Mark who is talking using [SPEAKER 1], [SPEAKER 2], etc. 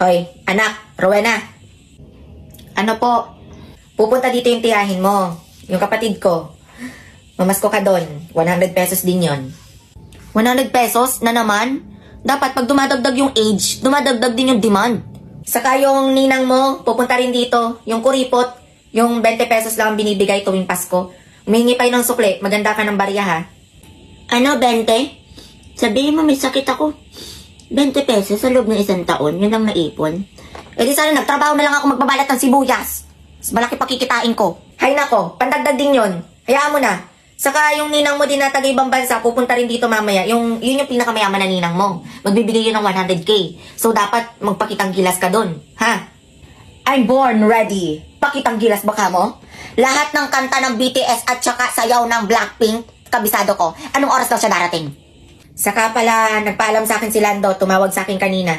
[SPEAKER 1] Hoy, anak, Rowena. Ano po? Pupunta dito yung tiyahin mo, yung kapatid ko. Mamasko ka doon, 100 pesos din yon. 100 pesos na naman? Dapat pag dumadagdag yung age, dumadagdag din yung demand. Saka yung ninang mo, pupunta rin dito, yung kuripot, yung 20 pesos lang ang binibigay tuwing Pasko. Humingi pa yun ng sukle, maganda ka ng barya ha. Ano, 20? Sabihin mo may sakit ako. 20 pesos sa loob ng isang taon, yun lang naipon. Eh di sana nagtrabaho na lang ako magbabalat ng sibuyas. Mas malaki pakikitain ko. Hay nako, pandagdag din yun. Hayaan mo na. Saka yung ninang mo din na taga-ibang bansa, pupunta rin dito mamaya. Yun yung pinakamayaman na ninang mo. Magbibigay yun ng 100K. So dapat magpakitang gilas ka dun. Ha? I'm born ready. Pakitang gilas baka mo? Lahat ng kanta ng BTS at saka sayaw ng Blackpink, kabisado ko. Anong oras daw siya darating? Saka pala, nagpaalam sa akin si Lando, tumawag sa akin kanina.